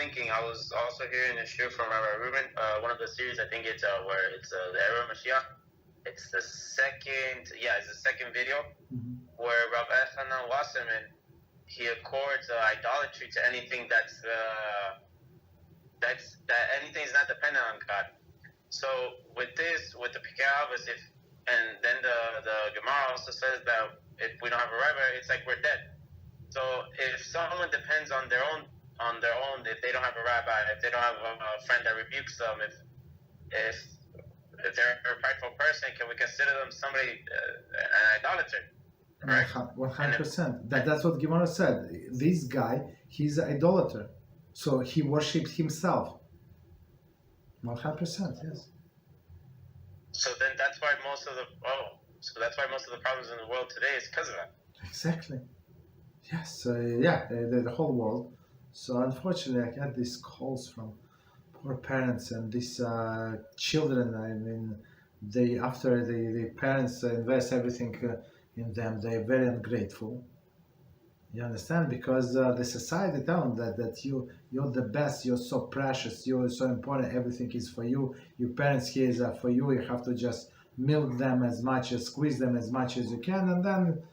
thinking, I was also hearing a shiur from Rabbi Reuben, one of the series, I think it's where it's the era of Mashiach. It's the second video where Rabbi Hanan Wasserman, he accords idolatry to anything that anything is not dependent on God. So with the Pikei Avos, and then the Gemara also says that if we don't have a rabbi, it's like we're dead. So if someone depends on their own, if they don't have a rabbi, if they don't have a friend that rebukes them, if they're a prideful person, can we consider them somebody an idolater? Right? 100%. That's what Gemara said. This guy, he's an idolater, so he worships himself. 100%. Yes. So then that's why most of the problems in the world today is because of that. Exactly. Yes. The whole world. So unfortunately, I get these calls from poor parents and these children. I mean, after the parents invest everything in them, they're very ungrateful. You understand? Because the society tells them that you're the best, you're so precious, you're so important, everything is for you. Your parents here is for you. You have to just milk them as much, squeeze them as much as you can, and then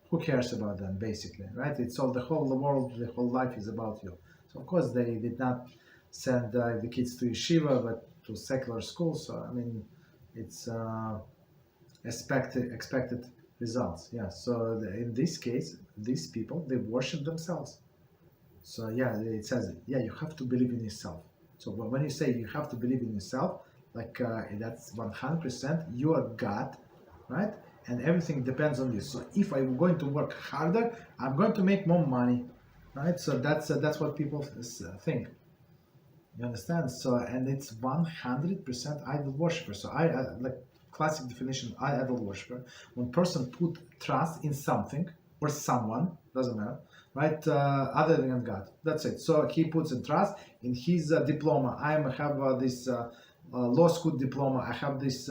who cares about them, basically, right? It's all the whole world, the whole life is about you. So of course they did not send the kids to yeshiva, but to secular school. So I mean, it's expected results. Yeah. So in this case, these people, they worship themselves. So yeah, it says, yeah, you have to believe in yourself. So when you say you have to believe in yourself, like that's 100%, you are God, right? And everything depends on you. So if I'm going to work harder, I'm going to make more money, right? So that's what people think. You understand? So, and it's 100% idol worshiper. So I like classic definition, idol worshiper. When person put trust in something or someone, doesn't matter, right? Other than God. That's it. So he puts in trust in his diploma. I have this law school diploma. I have this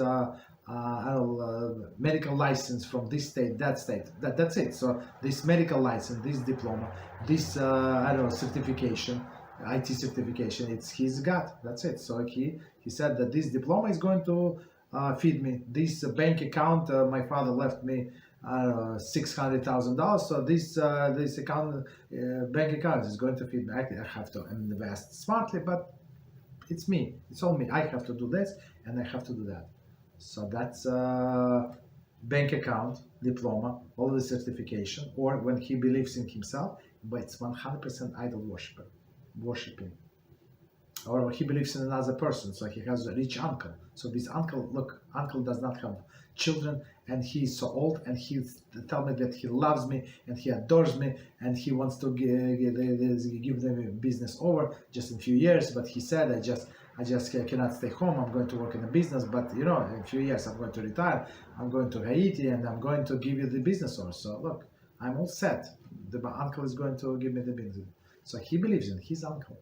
medical license from this state, that state. That's it. So this medical license, this diploma, this certification, IT certification, it's his God. That's it. So he said that this diploma is going to feed me. This bank account, my father left me $600,000. So this account, bank account is going to feed me. I have to invest smartly, but it's me. It's all me. I have to do this and I have to do that. So that's bank account, diploma, all the certification, or when he believes in himself, but it's 100% idol worshipping. Or he believes in another person, so he has a rich uncle. So this uncle does not have children, and he's so old, and he tell me that he loves me, and he adores me, and he wants to give the business over just in a few years. But he said, I just cannot stay home. I'm going to work in a business, but in a few years I'm going to retire. I'm going to Haiti, and I'm going to give you the business over. So look, I'm all set. My uncle is going to give me the business. So he believes in his uncle.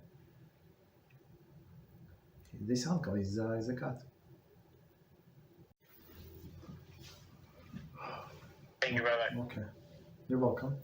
This uncle is a God. Thank you, Rabbi. Okay. You're welcome.